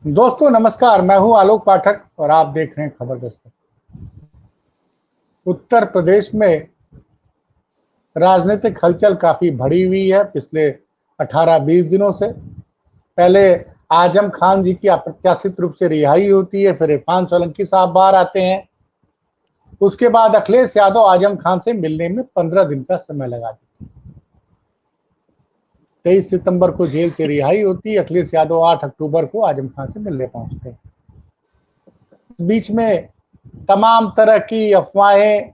दोस्तों नमस्कार, मैं हूं आलोक पाठक और आप देख रहे हैं खबर दोस्तों। उत्तर प्रदेश में राजनीतिक हलचल काफी बढ़ी हुई है पिछले 18-20 दिनों से। पहले आजम खान जी की अप्रत्याशित रूप से रिहाई होती है, फिर इरफान सोलंकी साहब बाहर आते हैं। उसके बाद अखिलेश यादव आजम खान से मिलने में 15 दिन का समय लगा देते हैं। 23 सितंबर को जेल से रिहाई होती है, अखिलेश यादव 8 अक्टूबर को आजम खान से मिलने पहुंचते हैं। बीच में तमाम तरह की अफवाहें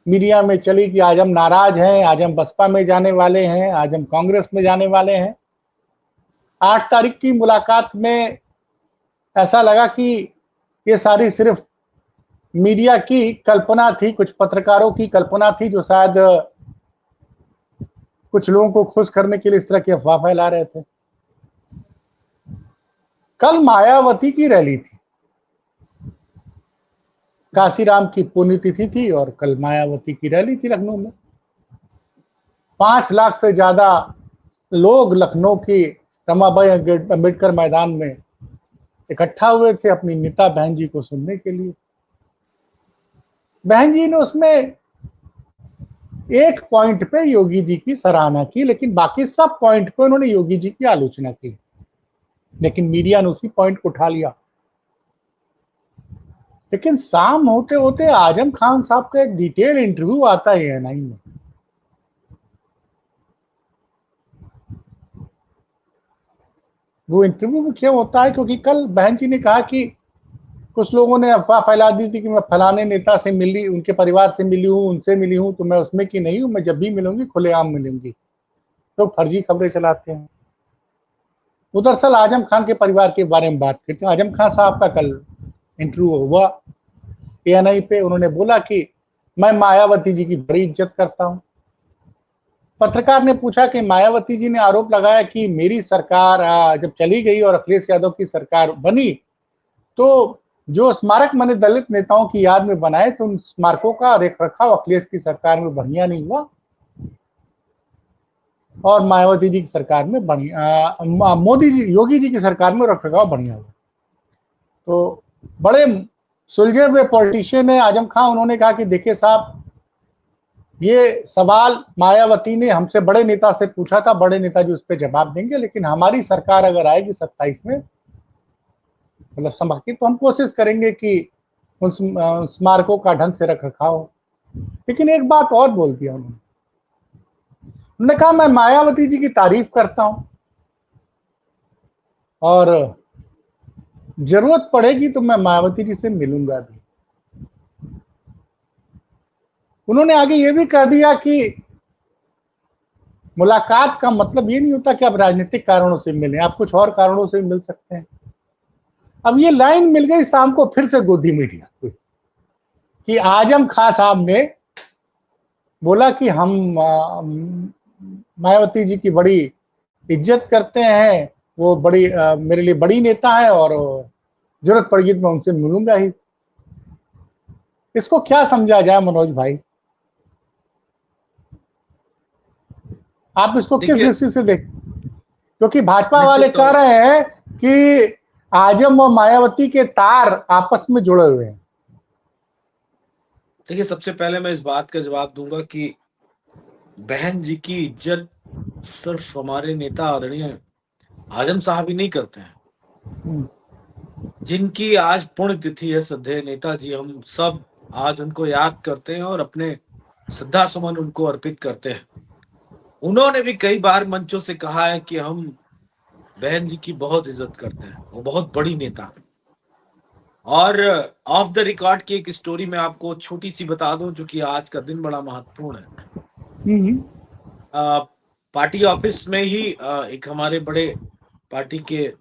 मीडिया में चली कि आज हम नाराज हैं, आज हम बसपा में जाने वाले हैं, आज हम कांग्रेस में जाने वाले हैं। 8 तारीख की मुलाकात में ऐसा लगा कि ये सारी सिर्फ मीडिया की कल्पना थी, कुछ पत्रकारों की कल्पना थी जो शायद कुछ लोगों को खुश करने के लिए इस तरह की अफवाह फैला रहे थे। कल मायावती की रैली थी, काशीराम की पुण्यतिथि थी और कल मायावती की रैली थी लखनऊ में। 5 लाख से ज्यादा लोग लखनऊ की रमाबाई अंबेडकर मैदान में इकट्ठा हुए थे अपनी नीता बहन जी को सुनने के लिए। बहन जी ने उसमें एक पॉइंट पे योगी जी की सराहना की, लेकिन बाकी सब पॉइंट पे उन्होंने योगी जी की आलोचना की। लेकिन मीडिया ने उसी पॉइंट को उठा लिया। लेकिन शाम होते होते आजम खान साहब का एक डिटेल इंटरव्यू आता है एएनआई में। वो इंटरव्यू में क्यों होता है? क्योंकि कल बहन जी ने कहा कि कुछ लोगों ने अफवाह फैला दी थी कि मैं फलाने नेता से मिली, उनके परिवार से मिली हूँ, उनसे मिली हूँ, तो मैं उसमें की नहीं हूँ, मैं जब भी मिलूंगी खुलेआम मिलूंगी। लोग फर्जी खबरें चलाते हैं। वो दरअसल आजम खान के परिवार के बारे में बात करते हैं। आजम खान साहब का कल इंटरव्यू हुआ एएनआई पे। उन्होंने बोला कि मैं मायावती जी की बड़ी इज्जत करता हूँ। पत्रकार ने पूछा कि मायावती जी ने आरोप लगाया कि मेरी सरकार जब चली गई और अखिलेश यादव की सरकार बनी तो जो स्मारक मैंने दलित नेताओं की याद में बनाए थे उन स्मारकों का रख रखाव अखिलेश की सरकार में बढ़िया नहीं हुआ और मायावती जी की सरकार में बढ़िया, मोदी जी योगी जी की सरकार में रख रखाव बढ़िया हुआ। तो बड़े सुलझे हुए पॉलिटिशियन है आजम खान। उन्होंने कहा कि देखिए साहब, ये सवाल मायावती ने हमसे बड़े नेता से पूछा था, बड़े नेता जी उस पर जवाब देंगे, लेकिन हमारी सरकार अगर आएगी 27 में, मतलब संभव की, तो हम कोशिश करेंगे कि उन स्मारकों का ढंग से रख रखाव हो। लेकिन एक बात और बोल दिया उन्होंने कहा मैं मायावती जी की तारीफ करता हूं और जरूरत पड़ेगी तो मैं मायावती जी से मिलूंगा भी। उन्होंने आगे ये भी कह दिया कि मुलाकात का मतलब ये नहीं होता कि आप राजनीतिक कारणों से मिलें, आप कुछ और कारणों से मिल सकते हैं। अब ये लाइन मिल गई शाम को फिर से गोदी मीडिया को कि आजम खान साहब ने बोला कि हम मायावती जी की बड़ी इज्जत करते हैं, वो बड़ी मेरे लिए बड़ी नेता है और जरूरत पड़ेगी तो मैं उनसे मिलूंगा ही। इसको क्या समझा जाए मनोज भाई? आप इसको किस देखिए, दृष्टि से देख? क्योंकि भाजपा वाले निश्चित कह तौर रहे हैं कि आजम और मायावती के तार आपस में जुड़े हुए हैं। देखिए, सबसे पहले मैं इस बात का जवाब दूंगा कि बहन जी की इज्जत सिर्फ हमारे नेता आदरणीय आजम साहब ही नहीं करते हैं। हम्म, जिनकी आज पुण्यतिथि है, श्रद्धेय नेताजी, हम सब आज उनको याद करते हैं और अपने श्रद्धा सुमन उनको अर्पित करते हैं। उन्होंने भी कई बार मंचों से कहा है कि हम बहन जी की बहुत इज्जत करते हैं, वो बहुत बड़ी नेता हैं। और ऑफ द रिकॉर्ड की एक स्टोरी मैं आपको छोटी सी बता दूं, जो कि आज का दिन बड़ा महत्वपूर्ण है। हम्म, अ, पार्टी ऑफिस में ही एक हमारे बड़े पार्टी के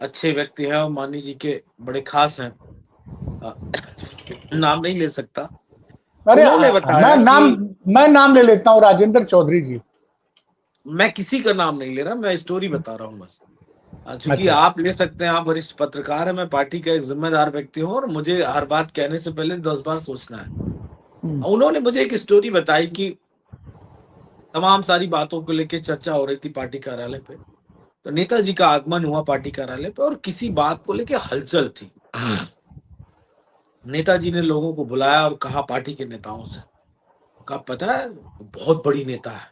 अच्छे व्यक्ति हैं और मानी जी के बड़े खास हैं। अ, नाम नहीं ले सकता। अरे उन्होंने मैं बताया कि नाम मैं नाम ले लेता हूँ, राजेंद्र चौधरी जी। मैं किसी का नाम नहीं ले रहा, मैं स्टोरी बता रहा हूँ बस। चूंकि अच्छा अच्छा। आप ले सकते हैं, आप वरिष्ठ पत्रकार हैं, मैं पार्टी का एक जिम्मेदार व्यक्ति हूँ और मुझे हर बात कहने से पहले 10 बार सोचना है। हम्म, उन्होंने मुझे एक स्टोरी बताई कि तमाम सारी बातों को लेकर चर्चा हो रही थी पार्टी कार्यालय पे। तो नेताजी का आगमन हुआ पार्टी कार्यालय पे और किसी बात को लेके हलचल थी। नेताजी ने लोगों को बुलाया और कहा पार्टी के नेताओं से, कहा पता है बहुत बड़ी नेता है,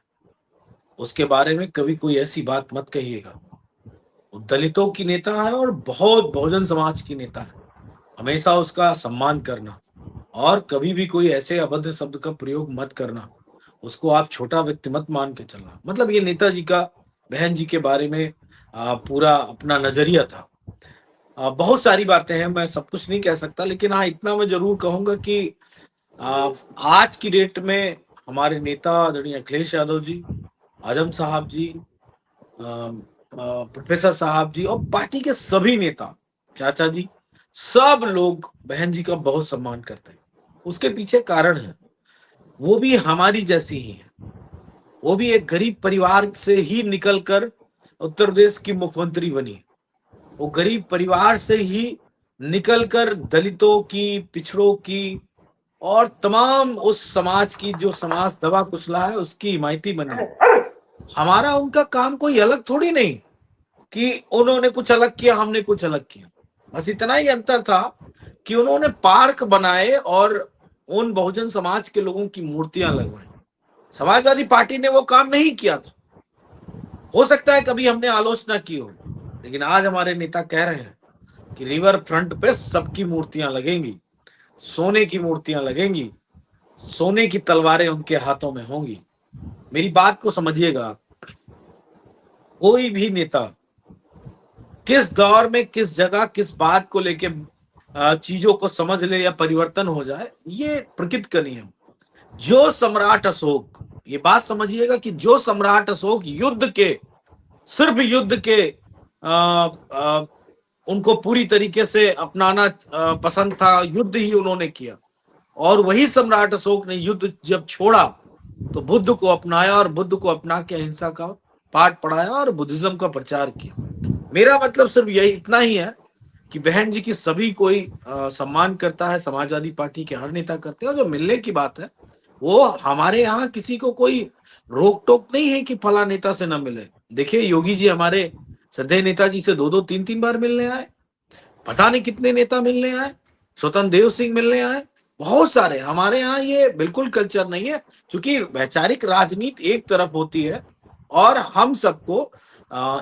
उसके बारे में कभी कोई ऐसी बात मत कहिएगा। वो दलितों की नेता है और बहुत बहुजन समाज की नेता है, हमेशा उसका सम्मान करना और कभी भी कोई ऐसे अभद्र शब्द का प्रयोग मत करना, उसको आप छोटा व्यक्ति मत मान के चलना। मतलब ये नेताजी का बहन जी के बारे में पूरा अपना नजरिया था। बहुत सारी बातें हैं, मैं सब कुछ नहीं कह सकता, लेकिन हाँ इतना मैं जरूर कहूंगा कि आज की डेट में हमारे नेता आदरणीय अखिलेश यादव जी, आजम साहब जी, प्रोफेसर साहब जी और पार्टी के सभी नेता, चाचा जी, सब लोग बहन जी का बहुत सम्मान करते हैं। उसके पीछे कारण है, वो भी हमारी जैसी ही है। वो भी एक गरीब परिवार से ही निकलकर उत्तर प्रदेश की मुख्यमंत्री बनी। वो गरीब परिवार से ही निकलकर दलितों की, पिछड़ों की और तमाम उस समाज की जो समाज दबा कुचला है उसकी हिमायती बनी। हमारा उनका काम कोई अलग थोड़ी नहीं कि उन्होंने कुछ अलग किया हमने कुछ अलग किया, बस इतना ही अंतर था कि उन्होंने पार्क बनाए और उन बहुजन समाज के लोगों की मूर्तियां लगवाई। समाजवादी पार्टी ने वो काम नहीं किया था। हो सकता है कभी हमने आलोचना की हो, लेकिन आज हमारे नेता कह रहे हैं कि रिवर फ्रंट पे सबकी मूर्तियां लगेंगी, सोने की मूर्तियां लगेंगी, सोने की तलवारें उनके हाथों में होंगी। मेरी बात को समझिएगा, कोई भी नेता किस दौर में, किस जगह, किस बात को लेके चीजों को समझ ले या परिवर्तन हो जाए, ये प्रकृति का नियम। जो सम्राट अशोक, ये बात समझिएगा कि जो सम्राट अशोक युद्ध के, सिर्फ युद्ध के उनको पूरी तरीके से अपनाना पसंद था, युद्ध ही उन्होंने किया। और वही सम्राट अशोक ने युद्ध जब छोड़ा तो बुद्ध को अपनाया और बुद्ध को अपना के अहिंसा का पाठ पढ़ाया और बुद्धिज्म का प्रचार किया। मेरा मतलब सिर्फ यही इतना ही है कि बहन जी की सभी कोई सम्मान करता है, समाजवादी पार्टी के हर नेता करते हैं। और जो मिलने की बात है, वो हमारे यहाँ किसी को कोई रोक टोक नहीं है कि फला नेता से ना मिले। देखिए योगी जी हमारे श्रद्धेय नेताजी से 2-2 3-3 बार मिलने आए, पता नहीं कितने नेता मिलने आए, स्वतंत्र देव सिंह मिलने आए, बहुत सारे। हमारे यहाँ ये बिल्कुल कल्चर नहीं है, क्योंकि वैचारिक राजनीति एक तरफ होती है और हम सबको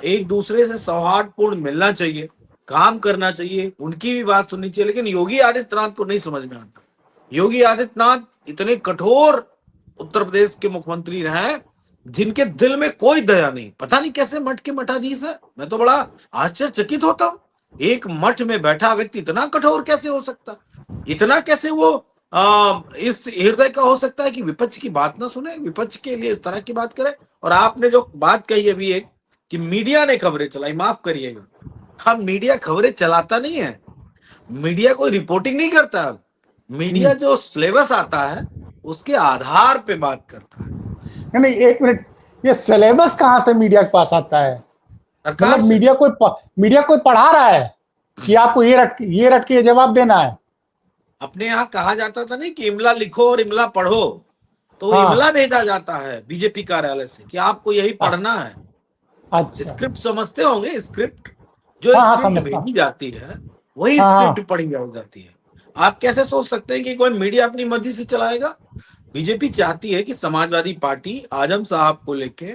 एक दूसरे से सौहार्दपूर्ण मिलना चाहिए, काम करना चाहिए, उनकी भी बात सुननी चाहिए। लेकिन योगी आदित्यनाथ को नहीं समझ में आता। योगी आदित्यनाथ इतने कठोर उत्तर प्रदेश के मुख्यमंत्री रहे जिनके दिल में कोई दया नहीं। पता नहीं कैसे मठ के मठाधीश है, मैं तो बड़ा आश्चर्यचकित होता हूँ। एक मठ में बैठा व्यक्ति इतना कठोर कैसे हो सकता, इतना कैसे वो इस हृदय का हो सकता है कि विपक्ष की बात ना सुने, विपक्ष के लिए इस तरह की बात करे। और आपने जो बात कही अभी एक कि मीडिया ने खबरें चलाई, माफ करिएगा, हम मीडिया खबरें चलाता नहीं है, मीडिया कोई रिपोर्टिंग नहीं करता। मीडिया जो सिलेबस आता है उसके आधार पे बात करता है। नहीं, एक मिनट, ये सिलेबस कहाँ से मीडिया के पास आता है? सरकार मतलब से। मीडिया कोई पढ़ा रहा है कि आपको ये रट के ये जवाब देना है? अपने यहाँ कहा जाता था नहीं कि इमला लिखो और इमला पढ़ो, तो हाँ। इमला भेजा जाता है बीजेपी कार्यालय से कि आपको यही पढ़ना है। अच्छा। स्क्रिप्ट समझते होंगे, स्क्रिप्ट, जो हाँ हाँ, स्क्रिप्ट समझता। भेजी जाती है वही हाँ स्क्रिप्ट हाँ। पढ़ी जाती है। आप कैसे सोच सकते हैं कि कोई मीडिया अपनी मर्जी से चलाएगा? बीजेपी चाहती है कि समाजवादी पार्टी आजम साहब को लेके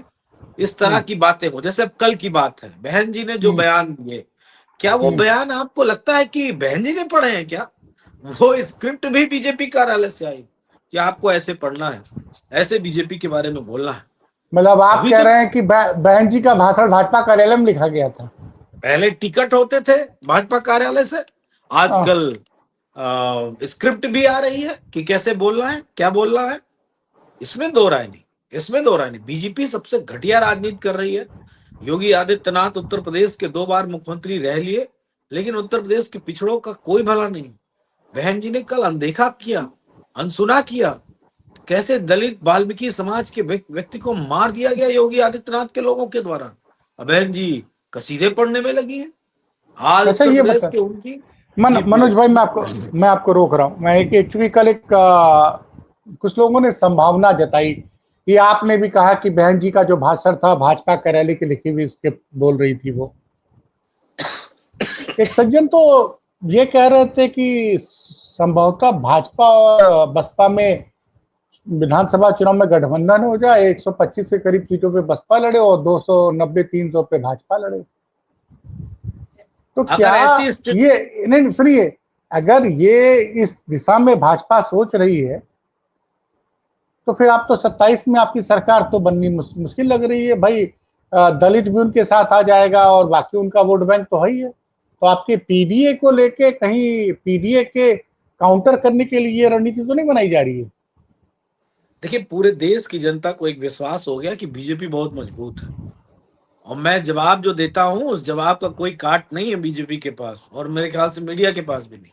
इस तरह की बातें हो। जैसे अब कल की बात है, बहन जी ने जो बयान दिए, क्या वो बयान आपको लगता है कि बहन जी ने पढ़े हैं क्या? वो स्क्रिप्ट भी बीजेपी कार्यालय से आई कि आपको ऐसे पढ़ना है, ऐसे बीजेपी के बारे में बोलना है। मतलब आप अभी कह तो रहे हैं कि बहन जी का भाषण भाजपा कार्यालय में लिखा गया था? पहले टिकट होते थे भाजपा कार्यालय से, हाँ। आजकल स्क्रिप्ट भी आ रही है कि कैसे बोलना है, क्या बोलना है। इसमें दो राय नहीं, इसमें दो राय नहीं। बीजेपी सबसे घटिया राजनीति कर रही है। योगी आदित्यनाथ उत्तर प्रदेश के 2 बार मुख्यमंत्री रह लिए, लेकिन उत्तर प्रदेश के पिछड़ों का कोई भला नहीं। बहन जी ने कल अनदेखा किया, अनसुना किया, कैसे दलित वाल्मीकि समाज के व्यक्ति को मार दिया गया योगी आदित्यनाथ के लोगों के द्वारा। बहन जी कसीदे पढ़ने में लगी है आज अच्छा, उत्तर ये प्रदेश बता, के उनकी। जी मनोज बोलिए। भाई, मैं आपको रोक रहा हूँ। मैं एक एक्चुअली कल कुछ लोगों ने संभावना जताई ये आपने भी कहा कि बहन जी का जो भाषण था भाजपा कार्यालय की लिखी हुई स्क्रिप्ट बोल रही थी वो। एक सज्जन तो ये कह रहे थे कि संभवतः भाजपा और बसपा में विधानसभा चुनाव में गठबंधन हो जाए, 125 से करीब सीटों पे बसपा लड़े और 290-300 पे भाजपा लड़े। तो अगर क्या ऐसी स्थिति, ये, नहीं सुनिए, अगर ये इस दिशा में भाजपा सोच रही है तो फिर आप तो 27 में आपकी सरकार तो बननी मुश्किल लग रही है भाई। दलित भी उनके साथ आ जाएगा और बाकी उनका वोट बैंक तो है ही है। तो आपके पीडीए को लेके कहीं पीडीए के काउंटर करने के लिए रणनीति तो नहीं बनाई जा रही है? देखिए पूरे देश की जनता को एक विश्वास हो गया कि बीजेपी बहुत मजबूत है, और मैं जवाब जो देता हूं उस जवाब का कोई काट नहीं है बीजेपी के पास, और मेरे ख्याल से मीडिया के पास भी नहीं।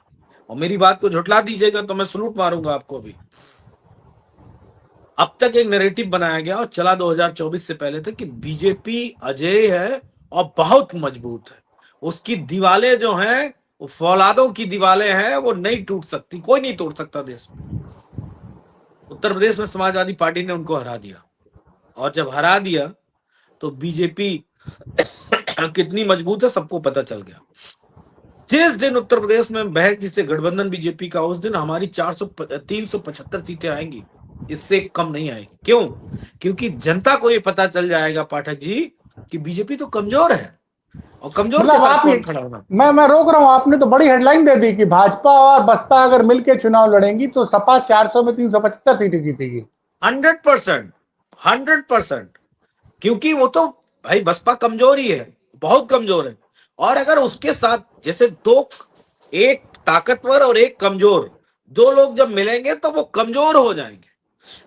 और मेरी बात को झुठला दीजिएगा तो मैं सलूट मारूंगा आपको भी। अब तक एक नैरेटिव बनाया गया और चला 2024 से पहले तक कि बीजेपी अजेय है और बहुत मजबूत है, उसकी दीवारें जो हैं वो फौलादों की दीवारें हैं, वो नहीं टूट सकती, कोई नहीं तोड़ सकता देश में। उत्तर प्रदेश में समाजवादी पार्टी ने उनको हरा दिया, और जब हरा दिया तो बीजेपी कितनी मजबूत है सबको पता चल गया। जिस दिन उत्तर प्रदेश में बहस जिससे गठबंधन बीजेपी का, उस दिन हमारी 375 सीटें आएंगी, इससे कम नहीं आएगी। क्यों? क्योंकि जनता को ये पता चल जाएगा पाठक जी कि बीजेपी तो कमजोर है, और कमजोर के मतलब साथ आप कौन खड़ा होना। मैं रोक रहा हूं, आपने तो बड़ी हेडलाइन दे दी कि भाजपा और बसपा अगर मिलकर चुनाव लड़ेंगी तो सपा 400 में 375 सीटें जीतेगी। 100%, 100%। क्योंकि वो तो भाई बसपा कमजोर ही है, बहुत कमजोर है। और अगर उसके साथ जैसे दो, एक ताकतवर और एक कमजोर, दो लोग जब मिलेंगे तो वो कमजोर हो जाएंगे।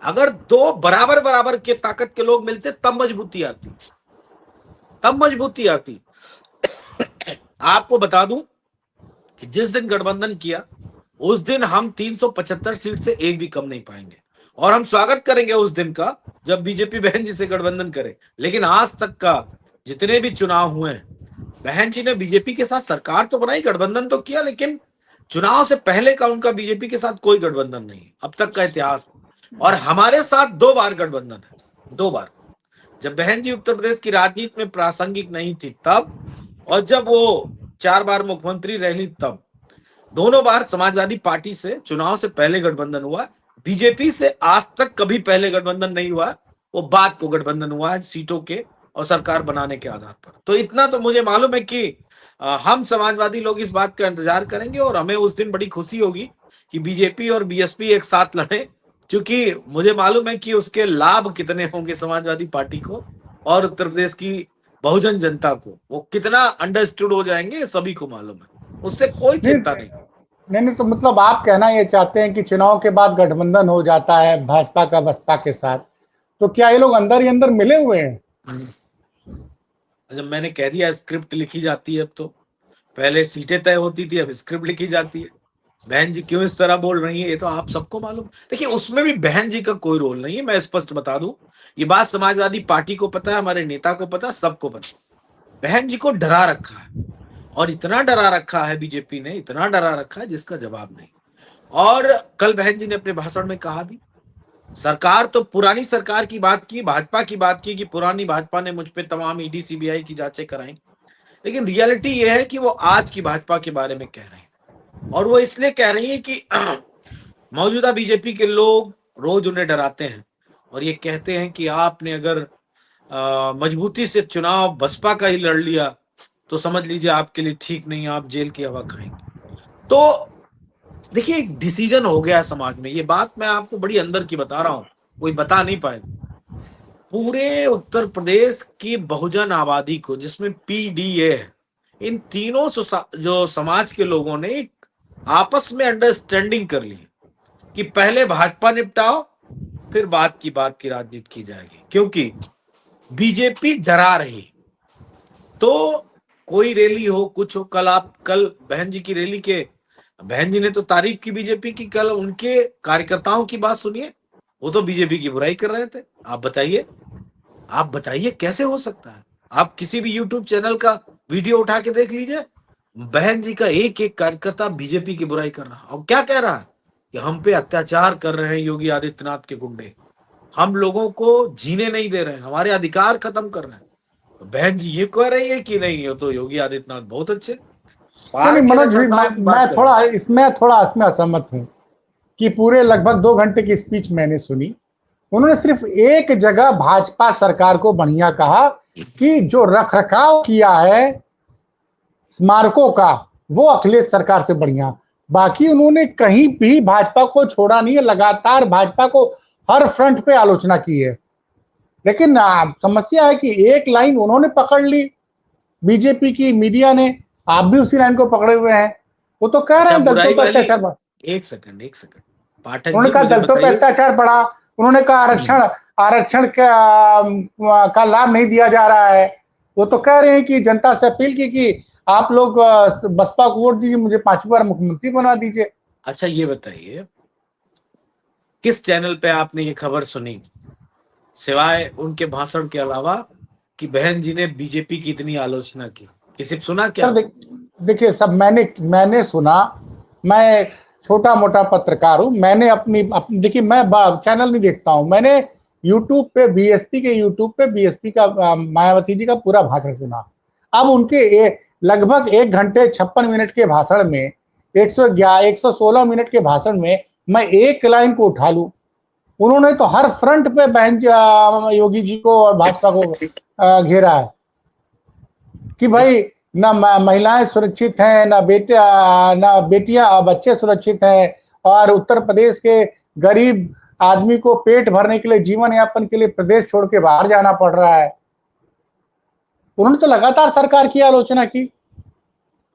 अगर दो बराबर बराबर के ताकत के लोग मिलते तब मजबूती आती, तब मजबूती आती। आपको बता दूं कि जिस दिन गठबंधन किया उस दिन हम 375 सीट से एक भी कम नहीं पाएंगे, और हम स्वागत करेंगे उस दिन का जब बीजेपी बहन जी से गठबंधन करे। लेकिन आज तक का जितने भी चुनाव हुए हैं, बहन जी ने बीजेपी के साथ सरकार तो बनाई, गठबंधन तो किया, लेकिन चुनाव से पहले का उनका बीजेपी के साथ कोई गठबंधन नहीं है अब तक का इतिहास। और हमारे साथ 2 बार गठबंधन है, 2 बार। जब बहन जी उत्तर प्रदेश की राजनीति में प्रासंगिक नहीं थी तब, और जब वो 4 बार मुख्यमंत्री रही तब। दोनों बार समाजवादी पार्टी से चुनाव से पहले गठबंधन हुआ, बीजेपी से आज तक कभी पहले गठबंधन नहीं हुआ, वो बाद को गठबंधन हुआ है सीटों के और सरकार बनाने के आधार पर। तो इतना तो मुझे मालूम है कि हम समाजवादी लोग इस बात का इंतजार करेंगे, और हमें उस दिन बड़ी खुशी होगी कि बीजेपी और बीएसपी एक साथ लड़े, क्योंकि मुझे मालूम है कि उसके लाभ कितने होंगे समाजवादी पार्टी को और उत्तर प्रदेश की बहुजन जनता को, वो कितना अंडरस्टूड हो जाएंगे सभी को मालूम है, उससे कोई नहीं चिंता नहीं। नहीं, तो मतलब आप कहना ये चाहते हैं कि चुनाव के बाद गठबंधन हो जाता है भाजपा का बसपा के साथ, तो क्या ये लोग अंदर ही अंदर मिले हुए हैं? जब मैंने कह दिया स्क्रिप्ट लिखी जाती है, अब तो पहले सीटें तय होती थी, अब स्क्रिप्ट लिखी जाती है। बहन जी क्यों इस तरह बोल रही है ये तो आप सबको मालूम। देखिए उसमें भी बहन जी का कोई रोल नहीं है, मैं स्पष्ट बता दूं, ये बात समाजवादी पार्टी को पता है, हमारे नेता को पता है, सबको पता है। बहन जी को डरा रखा है, और इतना डरा रखा है बीजेपी ने, इतना डरा रखा है जिसका जवाब नहीं। और कल बहन जी ने अपने भाषण में कहा भी, सरकार तो पुरानी सरकार की बात की, भाजपा की बात की कि पुरानी भाजपा ने मुझ पे तमाम ईडी सीबीआई की जांचें कराई, लेकिन रियलिटी यह है कि वो आज की भाजपा के बारे में कह रहे हैं। और वो इसलिए कह रही है कि मौजूदा बीजेपी के लोग रोज उन्हें डराते हैं और ये कहते हैं कि आपने अगर मजबूती से चुनाव बसपा का ही लड़ लिया तो समझ लीजिए आपके लिए ठीक नहीं, आप जेल की हवा खाएंगे। तो देखिए एक डिसीजन हो गया है समाज में, ये बात मैं आपको बड़ी अंदर की बता रहा हूं, कोई बता नहीं पाएगा। पूरे उत्तर प्रदेश की बहुजन आबादी को, जिसमें पीडीए है, इन तीनों जो समाज के लोगों ने एक आपस में अंडरस्टैंडिंग कर ली कि पहले भाजपा निपटाओ, फिर बात की राजनीति की जाएगी, क्योंकि बीजेपी डरा रही। तो कोई रैली हो कुछ हो, कल बहन जी की रैली के, बहन जी ने तो तारीफ की बीजेपी की, कल उनके कार्यकर्ताओं की बात सुनिए, वो तो बीजेपी की बुराई कर रहे थे। आप बताइए कैसे हो सकता है? आप किसी भी यूट्यूब चैनल का वीडियो उठा के देख लीजिए, बहन जी का एक एक कार्यकर्ता बीजेपी की बुराई कर रहा है, और क्या कह रहा है कि हम पे अत्याचार कर रहे हैं योगी आदित्यनाथ के गुंडे, हम लोगों को जीने नहीं दे रहे हैं, हमारे अधिकार खत्म कर रहे हैं। तो बहन जी ये कह रही है कि नहीं, ये तो योगी आदित्यनाथ बहुत अच्छे नहीं पहाड़ नहीं के मनोज जी, रखरखाव की बात कर रहे हैं। थोड़ा इसमें असहमत हूँ कि पूरे लगभग 2 घंटे की स्पीच मैंने सुनी। उन्होंने सिर्फ एक जगह भाजपा सरकार को बढ़िया कहा कि जो रखरखाव किया है स्मारकों का वो अखिलेश सरकार से बढ़िया। बाकी उन्होंने कहीं भी भाजपा को छोड़ा नहीं है, लगातार भाजपा को हर फ्रंट पे आलोचना की है। लेकिन समस्या है कि एक लाइन उन्होंने पकड़ ली बीजेपी की मीडिया ने, आप भी उसी लाइन को पकड़े हुए हैं। वो तो कह रहे अच्छा हैं दलितों बुराई पर वाली, अत्याचार बढ़ा, एक सेकंड एक सेकंड, पाठक उन्होंने जी कहा मुझे दलितों पर बताइए। अत्याचार बढ़ा, उन्होंने कहा आरक्षण का लाभ नहीं दिया जा रहा है। वो तो कह रहे हैं कि जनता से अपील की कि आप लोग बसपा को वोट दीजिए, मुझे 5वीं बार मुख्यमंत्री बना दीजिए। अच्छा ये बताइए, किस चैनल पे आपने ये खबर सुनी, सिवाय उनके भाषण के अलावा, कि बहन जी ने बीजेपी की इतनी आलोचना की? किसी सुना क्या? सर देखिए, सब मैंने सुना। मैं छोटा मोटा पत्रकार हूँ। मैंने देखिए, मैं चैनल नहीं देखता हूँ। मैंने यूट्यूब पे बीएसपी का मायावती जी का पूरा भाषण सुना। अब उनके लगभग 1 घंटे 56 मिनट के भाषण में 116 मिनट के भाषण में मैं एक लाइन को उठा लूं, उन्होंने तो हर फ्रंट पे योगी जी को और भाजपा को घेरा है कि भाई ना महिलाएं सुरक्षित हैं, ना बेटियां बच्चे सुरक्षित हैं, और उत्तर प्रदेश के गरीब आदमी को पेट भरने के लिए, जीवन यापन के लिए प्रदेश छोड़ के बाहर जाना पड़ रहा है। उन्होंने तो लगातार सरकार की आलोचना की।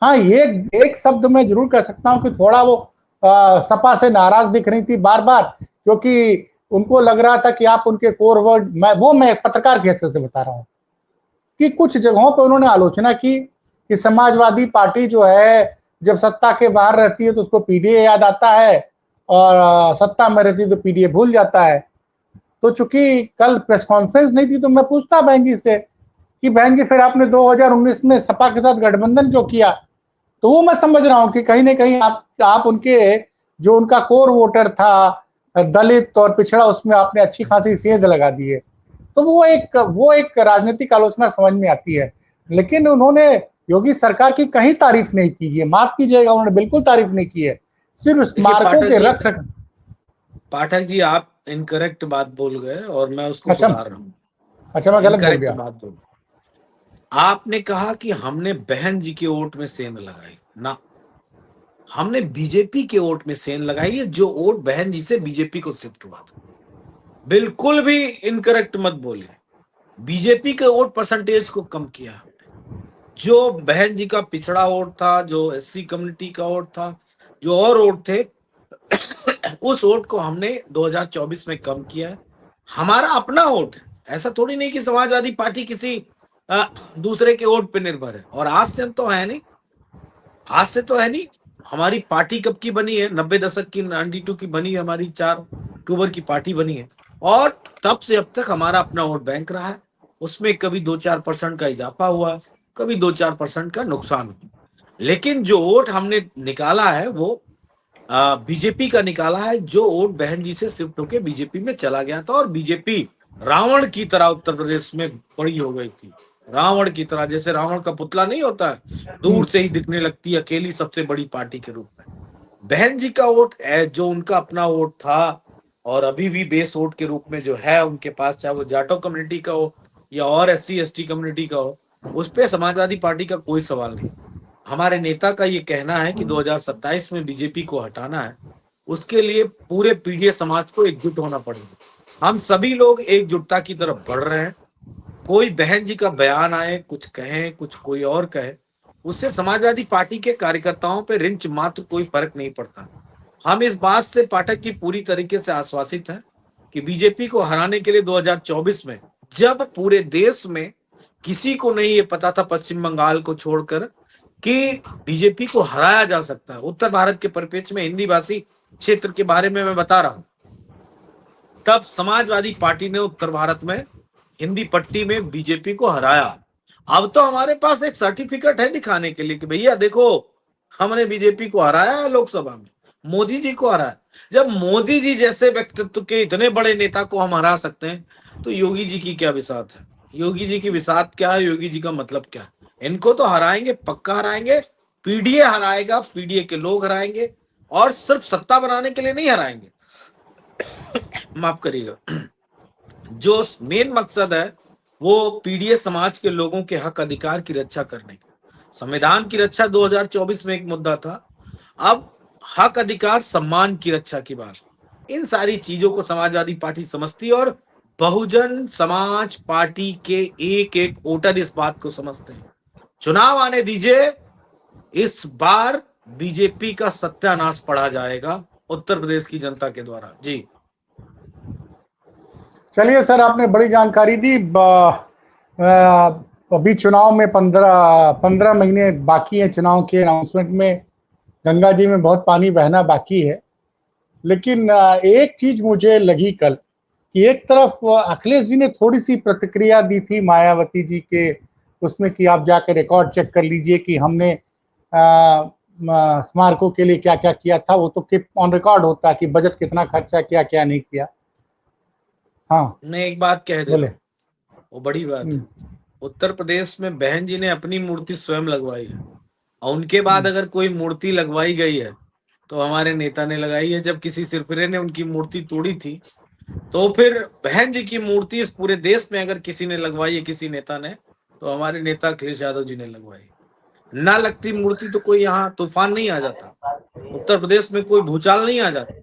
हाँ, ये एक शब्द मैं जरूर कह सकता हूं कि थोड़ा वो सपा से नाराज दिख रही थी बार बार, क्योंकि उनको लग रहा था कि आप उनके कोर वर्ड, मैं पत्रकार की हैसियत से बता रहा हूं कि कुछ जगहों पर उन्होंने आलोचना की कि समाजवादी पार्टी जो है जब सत्ता के बाहर रहती है तो उसको पीडीए याद आता है, और सत्ता में रहती है तो पीडीए भूल जाता है। तो चूंकि कल प्रेस कॉन्फ्रेंस नहीं थी तो मैं पूछता बहन जी से कि बहन जी फिर आपने 2019 में सपा के साथ गठबंधन क्यों किया? तो वो मैं समझ रहा हूं कि कहीं ना कहीं आप उनके जो उनका कोर वोटर था दलित और पिछड़ा, उसमें आपने अच्छी खासी सेंध लगा दी है। तो वो एक राजनीतिक आलोचना समझ में आती है। लेकिन उन्होंने योगी सरकार की कहीं तारीफ नहीं की है, माफ कीजिएगा, उन्होंने बिल्कुल तारीफ नहीं की है। सिर्फ देखिए स्मारकों के रख रख पाठक जी आप इनकरेक्ट बात बोल गए और मैं उसको अच्छा, सुधार रहा हूँ। अच्छा, मैं गलत बोल इनकरेक्ट गया। बात बोल, आपने कहा कि हमने बहन जी के वोट में सेंध लगाई ना, हमने बीजेपी के वोट में सेंध लगाई है, जो वोट बहन जी से बीजेपी को शिफ्ट हुआ था। बिल्कुल भी इनकरेक्ट मत बोलिए। बीजेपी के वोट परसेंटेज को कम किया हमने। जो बहन जी का पिछड़ा वोट था, जो एससी कम्युनिटी का वोट था, जो और वोट थे, उस वोट को हमने 2024 में कम किया है। हमारा अपना वोट है, ऐसा थोड़ी नहीं कि समाजवादी पार्टी किसी दूसरे के वोट पे निर्भर है। और आज से तो है नहीं, आज से तो है नहीं। हमारी पार्टी कब की बनी है? 90 दशक की, 92 की बनी है हमारी, 4 अक्टूबर की पार्टी बनी है। और तब से अब तक हमारा अपना वोट बैंक रहा है। उसमें कभी 2-4% का इजाफा हुआ, कभी 2-4% का नुकसान हुआ। लेकिन जो वोट हमने निकाला है वो बीजेपी का निकाला है, जो वोट बहन जी से शिफ्ट होकर बीजेपी में चला गया था। और बीजेपी रावण की तरह उत्तर प्रदेश में बड़ी हो गई थी। रावण की तरह, जैसे रावण का पुतला नहीं होता है, दूर से ही दिखने लगती है, अकेली सबसे बड़ी पार्टी के रूप में। बहन जी का वोट जो उनका अपना वोट था, और अभी भी बेस वोट के रूप में जो है उनके पास, चाहे वो जाटो कम्युनिटी का हो या और एससी एसटी कम्युनिटी का हो, उस पर समाजवादी पार्टी का कोई सवाल नहीं। हमारे नेता का ये कहना है कि 2027 में बीजेपी को हटाना है, उसके लिए पूरे पीढ़ी समाज को एकजुट होना पड़ेगा। हम सभी लोग एकजुटता की तरफ बढ़ रहे हैं। कोई बहन जी का बयान आए, कुछ कहें, कुछ कोई और कहे, उससे समाजवादी पार्टी के कार्यकर्ताओं पे रिंच मात्र कोई फर्क नहीं पड़ता। हम इस बात से पाठक की पूरी तरीके से आश्वासित हैं कि बीजेपी को हराने के लिए 2024 में, जब पूरे देश में किसी को नहीं ये पता था, पश्चिम बंगाल को छोड़कर, कि बीजेपी को हराया जा सकता है, उत्तर भारत के परिप्रेक्ष्य में, हिंदी भाषी क्षेत्र के बारे में मैं बता रहा हूं, तब समाजवादी पार्टी ने उत्तर भारत में हिंदी पट्टी में बीजेपी को हराया। अब तो हमारे पास एक सर्टिफिकेट है दिखाने के लिए कि भैया देखो, हमने बीजेपी को हराया है लोकसभा में। मोदी जी को हराया। जब मोदी जी जैसे व्यक्तित्व के इतने बड़े नेता को हम हरा सकते हैं, तो योगी जी की क्या बिसात है? योगी जी की बिसात क्या है? योगी जी का मतलब क्या है? इनको तो हराएंगे, पक्का हराएंगे। पीडीए हराएगा, पीडीए के लोग हराएंगे, और सिर्फ सत्ता बनाने के लिए नहीं हराएंगे। माफ करिएगा। जो मेन मकसद है वो पीडीए समाज के लोगों के हक अधिकार की रक्षा करने का। संविधान की रक्षा 2024 में एक मुद्दा था, अब हक अधिकार सम्मान की रक्षा की बात। इन सारी चीजों को समाजवादी पार्टी समझती है, और बहुजन समाज पार्टी के एक एक वोटर इस बात को समझते हैं। चुनाव आने दीजिए, इस बार बीजेपी का सत्यानाश पढ़ा जाएगा उत्तर प्रदेश की जनता के द्वारा। जी चलिए सर, आपने बड़ी जानकारी दी। अभी चुनाव में 15 महीने बाकी हैं चुनाव के अनाउंसमेंट में। गंगा जी में बहुत पानी बहना बाकी है। लेकिन एक चीज मुझे लगी कल कि एक तरफ अखिलेश जी ने थोड़ी सी प्रतिक्रिया दी थी मायावती जी के उसमें कि आप जाकर रिकॉर्ड चेक कर लीजिए कि हमने स्मारकों के लिए क्या क्या किया था। वो तो ऑन रिकॉर्ड होता है कि बजट कितना खर्चा किया, क्या नहीं किया। हाँ, मैं एक बात कह दे रहा बोले। हूँ, वो बड़ी बात है। उत्तर प्रदेश में बहन जी ने अपनी मूर्ति स्वयं लगवाई है, और उनके बाद अगर कोई मूर्ति लगवाई गई है तो हमारे नेता ने लगाई है। जब किसी सिरफिरे ने उनकी मूर्ति तोड़ी थी, तो फिर बहन जी की मूर्ति इस पूरे देश में अगर किसी ने लगवाई है, किसी नेता ने, तो हमारे नेता अखिलेश यादव जी ने लगवाई। ना लगती मूर्ति तो कोई यहाँ तूफान नहीं आ जाता, उत्तर प्रदेश में कोई भूचाल नहीं आ जाता।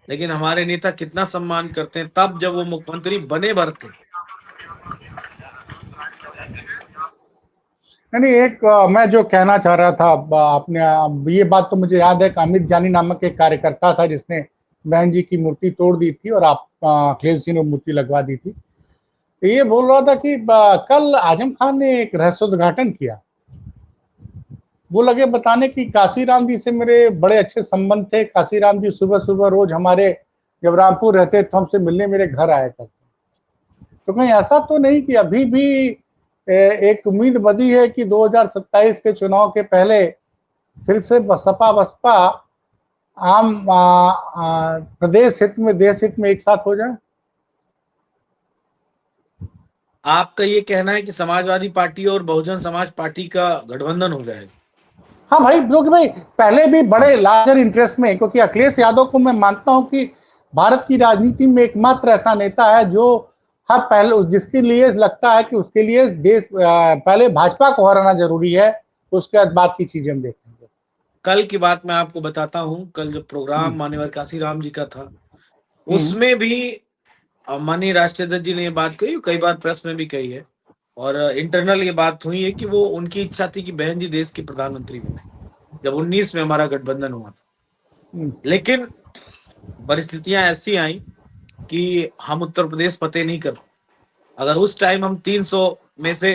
लेकिन हमारे नेता कितना सम्मान करते हैं, तब जब वो मुख्यमंत्री बने भर थे। नहीं, एक मैं जो कहना चाह रहा था, आपने ये बात तो मुझे याद है कि अमित जानी नामक एक कार्यकर्ता था जिसने बहन जी की मूर्ति तोड़ दी थी और आप अखिलेश जी ने मूर्ति लगवा दी थी। तो ये बोल रहा था कि कल आजम खान ने एक रहस्योद्घाटन किया। वो लगे बताने कि काशीराम जी से मेरे बड़े अच्छे संबंध थे। काशीराम जी सुबह सुबह रोज हमारे, जब रामपुर रहते तो हमसे मिलने मेरे घर आया करते। तो कहीं ऐसा तो नहीं कि अभी भी एक उम्मीद बंधी है कि 2027 के चुनाव के पहले फिर से सपा बसपा आम प्रदेश हित में, देश हित में एक साथ हो जाए? आपका ये कहना है कि समाजवादी पार्टी और बहुजन समाज पार्टी का गठबंधन हो जाएगा? हाँ भाई, क्योंकि भाई पहले भी बड़े लार्जर इंटरेस्ट में, क्योंकि अखिलेश यादव को मैं मानता हूं कि भारत की राजनीति में एकमात्र ऐसा नेता है जो हर पहले, जिसके लिए लगता है कि उसके लिए देश पहले भाजपा को हराना जरूरी है, तो उसके बाद की चीजें हम देखेंगे। कल की बात मैं आपको बताता हूं। कल जो हम्म, प्रोग्राम माननीय काशीराम जी का था, हम्म, उसमें भी माननीय राष्ट्रीय अध्यक्ष जी ने ये बात कही, कई बार प्रेस में भी कही है, और इंटरनल ये बात हुई है कि वो उनकी इच्छा थी कि बहन जी देश की प्रधानमंत्री बने, जब 19 में हमारा गठबंधन हुआ था। हम्म। लेकिन परिस्थितियां ऐसी आई कि हम उत्तर प्रदेश फतेह नहीं कर। अगर उस टाइम हम 300 में से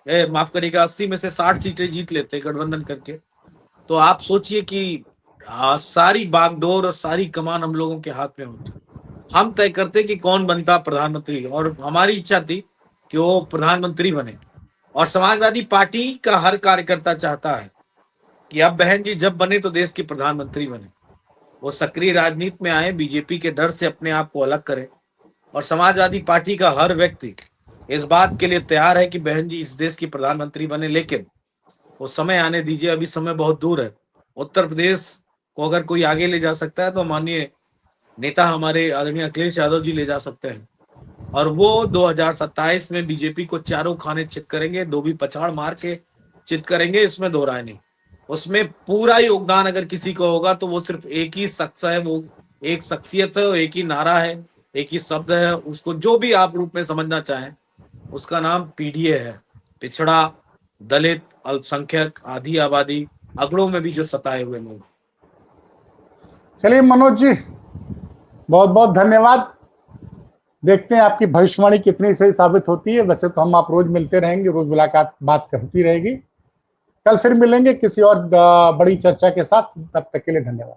माफ करिएगा 80 में से 60 सीटें जीत लेते गठबंधन करके, तो आप सोचिए कि सारी बागडोर और सारी कमान हम लोगों के हाथ में होती। हम तय करते कि कौन बनता प्रधानमंत्री, और हमारी इच्छा थी कि वो प्रधानमंत्री बने। और समाजवादी पार्टी का हर कार्यकर्ता चाहता है कि अब बहन जी जब बने तो देश की प्रधानमंत्री बने, वो सक्रिय राजनीति में आए, बीजेपी के डर से अपने आप को अलग करें। और समाजवादी पार्टी का हर व्यक्ति इस बात के लिए तैयार है कि बहन जी इस देश की प्रधानमंत्री बने। लेकिन वो समय आने दीजिए, अभी समय बहुत दूर है। उत्तर प्रदेश को अगर कोई आगे ले जा सकता है तो माननीय नेता हमारे आदरणीय अखिलेश यादव जी ले जा सकते हैं, और वो 2027 में बीजेपी को चारों खाने चित करेंगे, दो भी पछाड़ मार के चित करेंगे, इसमें दो राय नहीं। उसमें पूरा योगदान अगर किसी को होगा तो वो सिर्फ एक ही शख्स है, वो एक शख्सियत है, एक ही नारा है, एक ही शब्द है, उसको जो भी आप रूप में समझना चाहें, उसका नाम पीडीए है। पिछड़ा, दलित, अल्पसंख्यक, आधी आबादी, अगड़ों में भी जो सताए हुए लोग। चलिए मनोज जी, बहुत बहुत धन्यवाद। देखते हैं आपकी भविष्यवाणी कितनी सही साबित होती है। वैसे तो हम आप रोज मिलते रहेंगे, रोज मुलाकात बात होती रहेगी। कल फिर मिलेंगे किसी और बड़ी चर्चा के साथ। तब तक के लिए धन्यवाद।